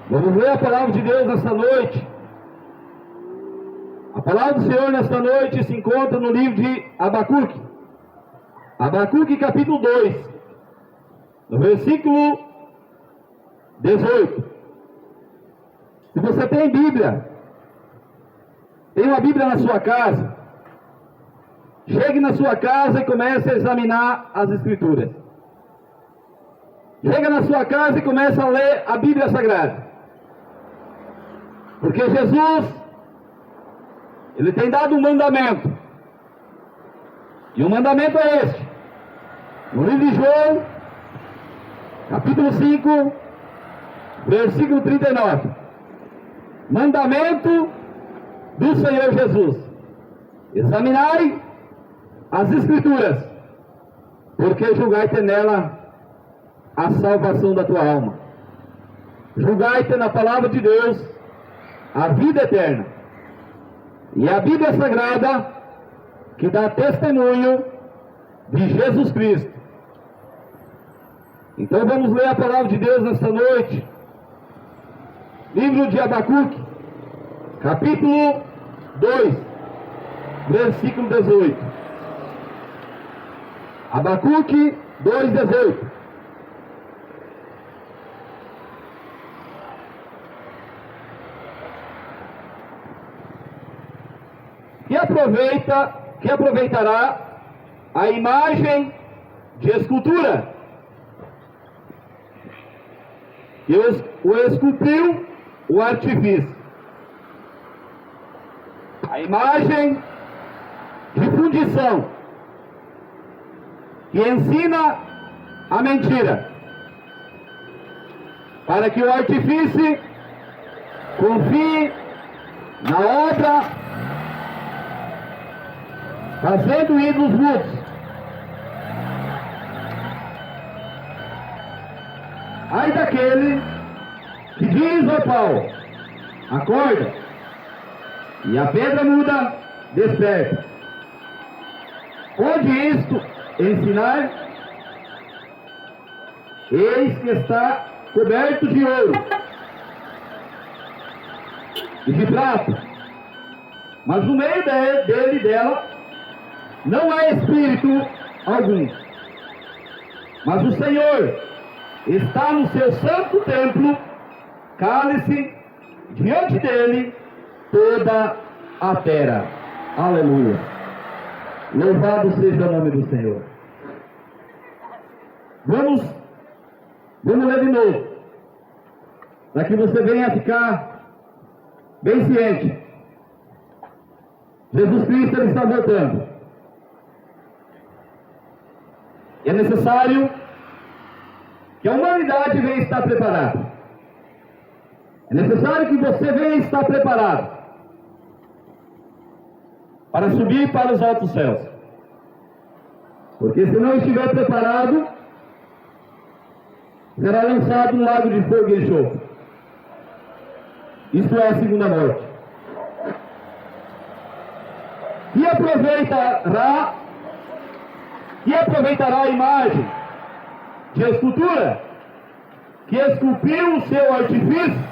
Vamos ler a palavra de Deus nesta noite. A palavra do Senhor nesta noite se encontra no livro de Abacuque. Abacuque capítulo 2, no versículo 18. Se você tem Bíblia, tem uma Bíblia na sua casa, chegue na sua casa e comece a examinar as Escrituras. Chega na sua casa e comece a ler a Bíblia Sagrada. Porque Jesus, Ele tem dado um mandamento. E o mandamento é este. No livro de João, capítulo 5, versículo 39. Mandamento do Senhor Jesus: examinai as Escrituras, porque julgai-te nela a salvação da tua alma. Julgai-te na palavra de Deus a vida eterna. E a Bíblia Sagrada, que dá testemunho de Jesus Cristo. Então vamos ler a palavra de Deus nesta noite. Livro de Abacuque, capítulo 2, versículo 18. Abacuque 2, 18. Que aproveitará a imagem de escultura, que o esculpiu o artifício. A imagem de fundição, que ensina a mentira, para que o artífice confie na obra, fazendo ídolos mudos. Ai daquele que diz ao pau: acorda, e a pedra muda, desperta. Pode isto ensinar? Eis que está coberto de ouro e de prata, mas no meio dele e dela não há espírito algum. Mas o Senhor está no seu santo templo, cale-se diante dele toda a terra. Aleluia. Louvado seja o nome do Senhor. Vamos ler de novo, para que você venha ficar bem ciente. Jesus Cristo, Ele está voltando. É necessário que a humanidade venha estar preparada. É necessário que você venha estar preparado para subir para os altos céus. Porque se não estiver preparado, será lançado no lago de fogo e enxofre. Isso é a segunda morte. E aproveitará a imagem de escultura que esculpiu o seu artifício,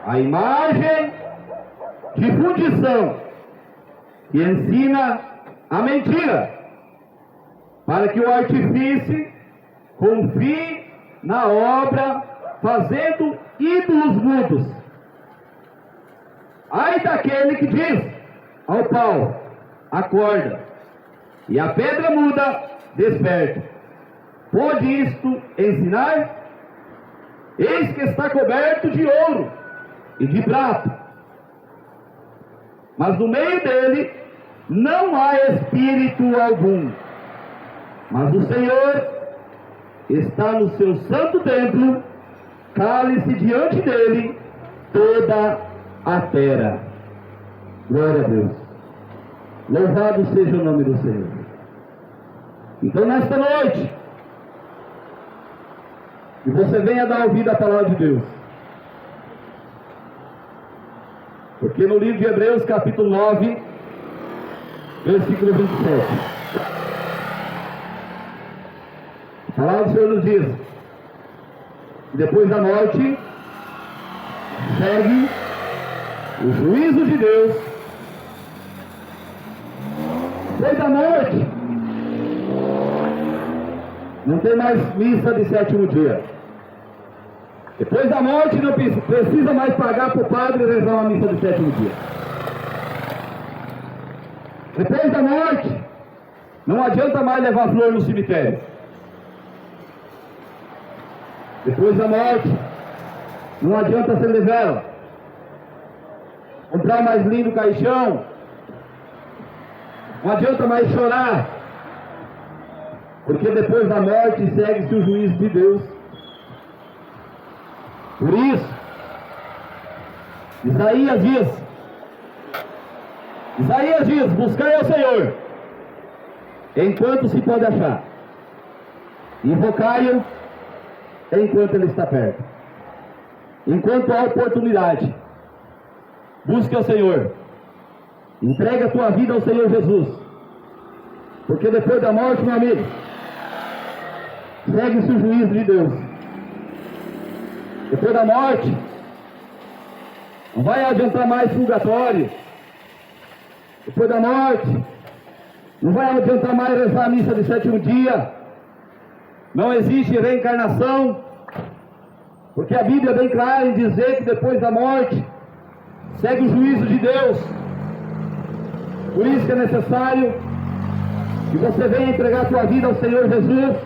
a imagem de fundição que ensina a mentira, para que o artífice confie na obra, fazendo ídolos mudos. Ai daquele que diz ao pau: acorda, e a pedra muda, desperta. Pode isto ensinar? Eis que está coberto de ouro e de prata, mas no meio dele não há espírito algum. Mas o Senhor está no seu santo templo, cale-se diante dele toda a terra. Glória a Deus. Louvado seja o nome do Senhor. Então nesta noite, que você venha dar ouvido à palavra de Deus. Porque no livro de Hebreus capítulo 9, versículo 27, a palavra do Senhor nos diz: depois da morte segue o juízo de Deus. Depois da morte, não tem mais missa de sétimo dia. Depois da morte, não precisa mais pagar para o padre rezar uma missa de sétimo dia. Depois da morte, não adianta mais levar flor no cemitério. Depois da morte, não adianta acender vela, comprar o mais lindo caixão, não adianta mais chorar, porque depois da morte segue-se o juízo de Deus. Por isso, Isaías diz, buscai ao Senhor, enquanto se pode achar, invocai-o, enquanto Ele está perto. Enquanto há oportunidade, busque ao Senhor, entrega a tua vida ao Senhor Jesus, porque depois da morte, meu amigo, segue-se o juízo de Deus. Depois da morte, não vai adiantar mais purgatório. Depois da morte, não vai adiantar mais rezar a missa de sétimo dia. Não existe reencarnação, porque a Bíblia é bem clara em dizer que depois da morte segue o juízo de Deus. Por isso que é necessário que você venha entregar a tua vida ao Senhor Jesus,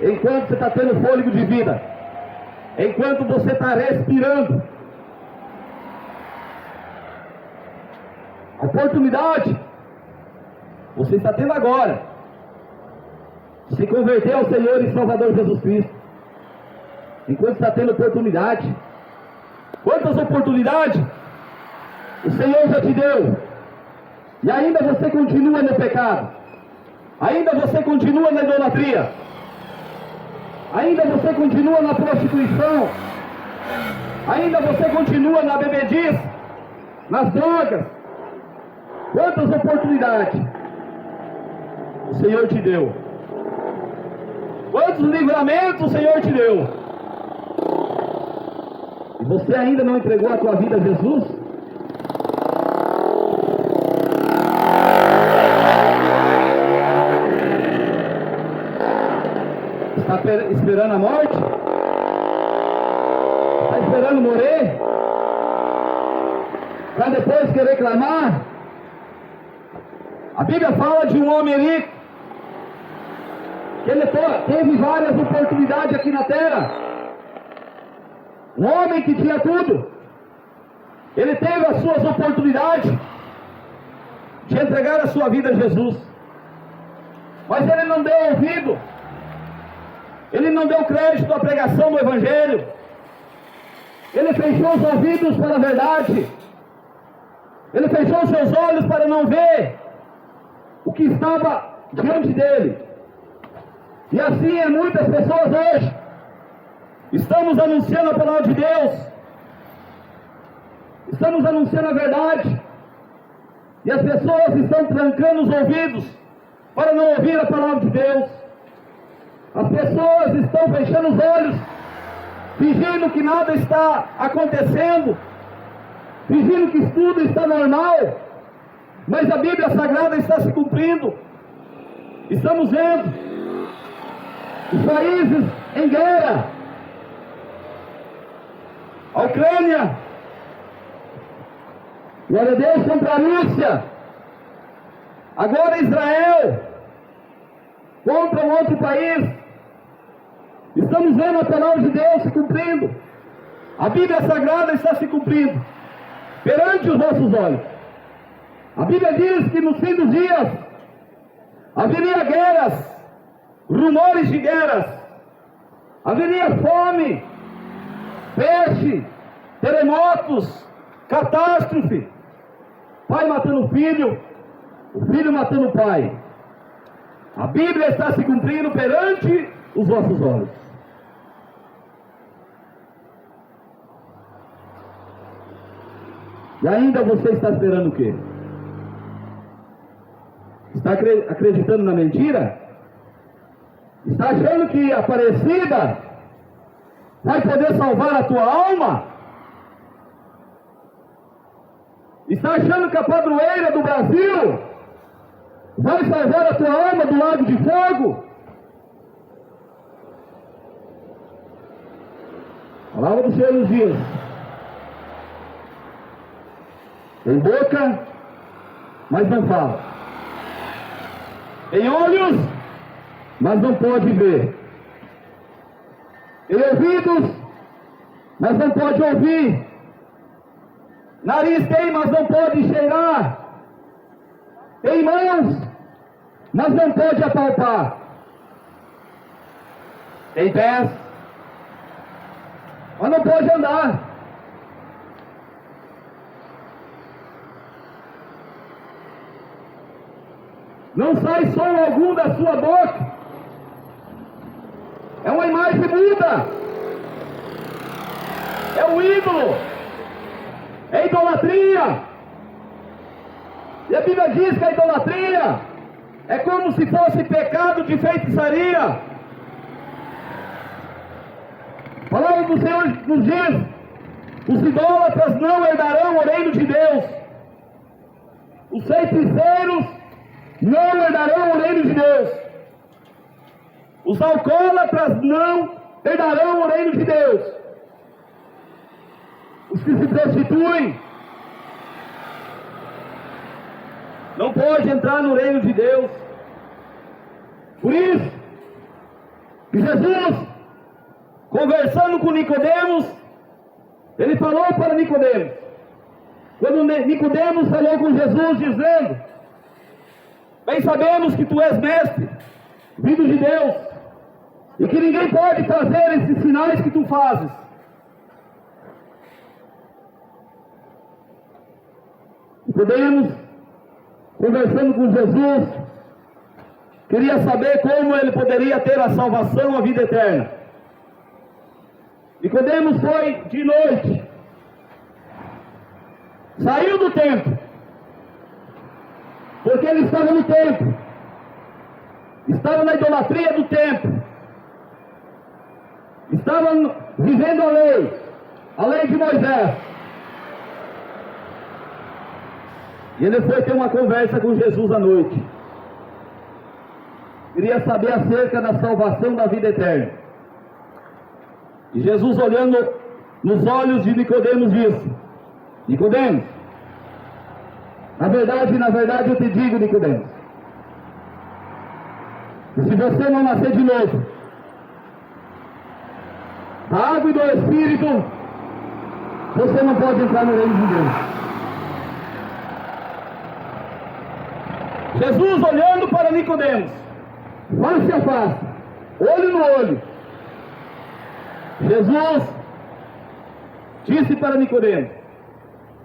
enquanto você está tendo fôlego de vida, enquanto você está respirando. A oportunidade você está tendo agora de se converter ao Senhor e Salvador Jesus Cristo, enquanto está tendo oportunidade. Quantas oportunidades o Senhor já te deu, e ainda você continua no pecado, ainda você continua na idolatria, ainda você continua na prostituição, ainda você continua na bebedice, nas drogas. Quantas oportunidades o Senhor te deu, quantos livramentos o Senhor te deu, e você ainda não entregou a tua vida a Jesus? Está esperando a morte? Está esperando morrer? Para depois querer clamar? A Bíblia fala de um homem rico, que ele teve várias oportunidades aqui na terra. Um homem que tinha tudo, ele teve as suas oportunidades de entregar a sua vida a Jesus, mas ele não deu ouvido, ele não deu crédito à pregação do Evangelho, ele fechou os ouvidos para a verdade, ele fechou os seus olhos para não ver o que estava diante dele. E assim é muitas pessoas hoje. Estamos anunciando a palavra de Deus, estamos anunciando a verdade, e as pessoas estão trancando os ouvidos para não ouvir a palavra de Deus. As pessoas estão fechando os olhos, fingindo que nada está acontecendo, fingindo que tudo está normal, mas a Bíblia Sagrada está se cumprindo. Estamos vendo os países em guerra, a Ucrânia, glória a Deus, contra a Rússia, agora Israel contra um outro país. Estamos vendo a palavra de Deus se cumprindo, a Bíblia Sagrada está se cumprindo perante os nossos olhos. A Bíblia diz que no fim dos dias haveria guerras, rumores de guerras, haveria fome, peste, terremotos, catástrofe, pai matando filho, o filho matando o pai. A Bíblia está se cumprindo perante os vossos olhos. E ainda você está esperando o quê? Está acreditando na mentira? Está achando que a Aparecida vai poder salvar a tua alma? Está achando que a padroeira do Brasil vai salvar a tua alma do lago de fogo? A palavra do Senhor nos diz: tem boca, mas não fala. Tem olhos, mas não pode ver. Tem ouvidos, mas não pode ouvir. Nariz tem, mas não pode cheirar. Tem mãos, mas não pode apalpar. Tem pés, mas não pode andar. Não sai som algum da sua boca. É uma imagem muda. É um ídolo. É idolatria. E a Bíblia diz que a idolatria é como se fosse pecado de feitiçaria. A palavra do Senhor nos diz: os idólatras não herdarão o reino de Deus. Os feiticeiros não herdarão o reino de Deus. Os alcoólatras não herdarão o reino de Deus. Os que se prostituem não podem entrar no reino de Deus. Por isso que Jesus, conversando com Nicodemos, ele falou para Nicodemos, quando Nicodemos falou com Jesus, dizendo: bem sabemos que tu és mestre, vindo de Deus, e que ninguém pode fazer esses sinais que tu fazes. Nicodemos, conversando com Jesus, queria saber como ele poderia ter a salvação, a vida eterna. Nicodemos foi de noite, saiu do templo, porque ele estava no templo, estava na idolatria do templo, estava vivendo a lei de Moisés. E ele foi ter uma conversa com Jesus à noite. Queria saber acerca da salvação, da vida eterna. E Jesus, olhando nos olhos de Nicodemos, disse: Nicodemos, na verdade eu te digo, Nicodemos, que se você não nascer de novo da água e do Espírito, você não pode entrar no reino de Deus. Jesus, olhando para Nicodemos, face a face, olho no olho, Jesus disse para Nicodemos: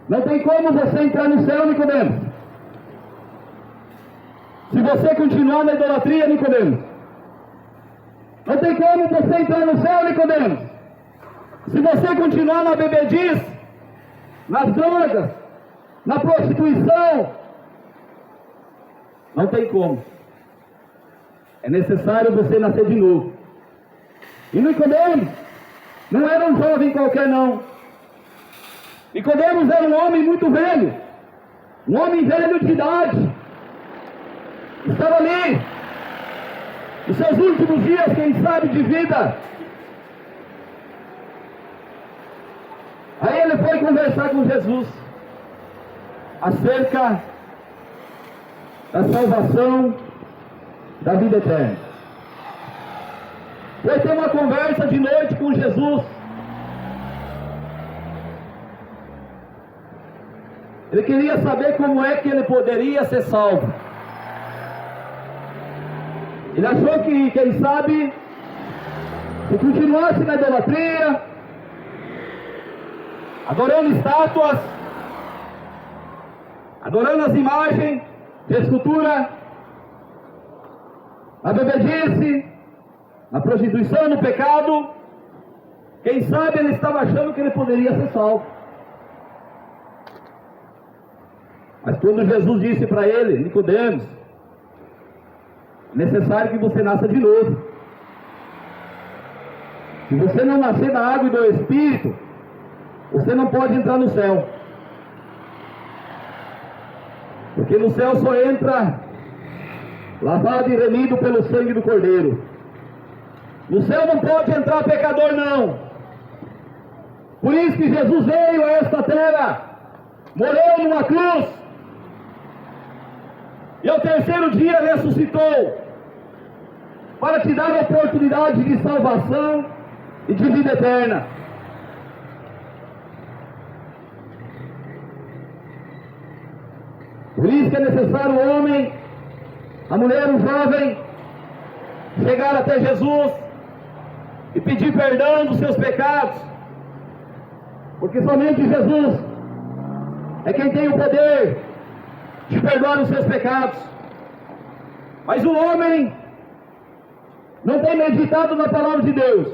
não tem como você entrar no céu, Nicodemos, se você continuar na idolatria, Nicodemos. Não tem como você entrar no céu, Nicodemos, se você continuar na bebedice, nas drogas, na prostituição. Não tem como. É necessário você nascer de novo. E Nicodemos não era um jovem qualquer, não. Nicodemos era um homem muito velho, um homem velho de idade. Estava ali nos seus últimos dias, quem sabe, de vida. Aí ele foi conversar com Jesus acerca da salvação, da vida eterna. Foi ter uma conversa de noite com Jesus. Ele queria saber como é que ele poderia ser salvo. Ele achou que, quem sabe, se continuasse na idolatria, adorando estátuas, adorando as imagens de escultura, na bebedice, na prostituição, no pecado, quem sabe ele estava achando que ele poderia ser salvo. Mas quando Jesus disse para ele: Nicodemos, é necessário que você nasça de novo. Se você não nascer da água e do Espírito, você não pode entrar no céu. Porque no céu só entra lavado e remido pelo sangue do Cordeiro. No céu não pode entrar pecador, não. Por isso que Jesus veio a esta terra, morreu numa cruz, e ao terceiro dia ressuscitou, para te dar a oportunidade de salvação e de vida eterna. Por isso que é necessário o homem, a mulher, o jovem, chegar até Jesus e pedir perdão dos seus pecados, porque somente Jesus é quem tem o poder de perdoar os seus pecados. Mas o homem não tem meditado na palavra de Deus.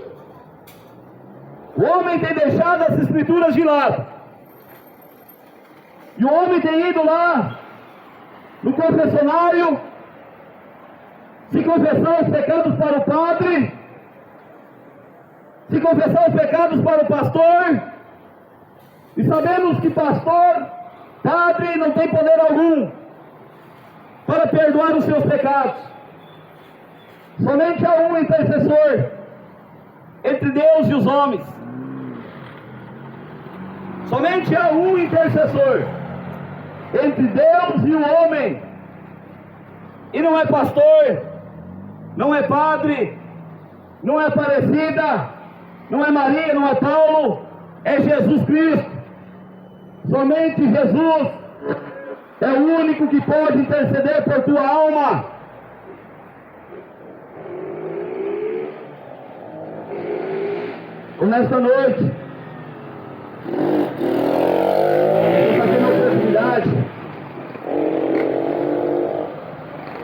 O homem tem deixado as escrituras de lado, e o homem tem ido lá no confessionário se confessar os pecados para o padre, se confessar os pecados para o pastor, e sabemos que pastor, padre, não tem poder algum para perdoar os seus pecados. Somente há um intercessor entre Deus e os homens. Somente há um intercessor entre Deus e o homem. E não é pastor, não é padre, não é Aparecida, não é Maria, não é Paulo, é Jesus Cristo. Somente Jesus é o único que pode interceder por tua alma. Nesta noite, você tem a oportunidade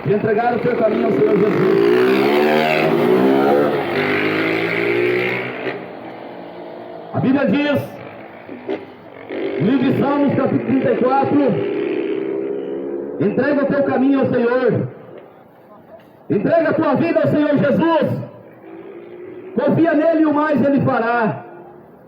de entregar o seu caminho ao Senhor Jesus. A Bíblia diz, no livro de Salmos, capítulo 34, entrega o teu caminho ao Senhor, entrega a tua vida ao Senhor Jesus, confia nele e o mais ele fará.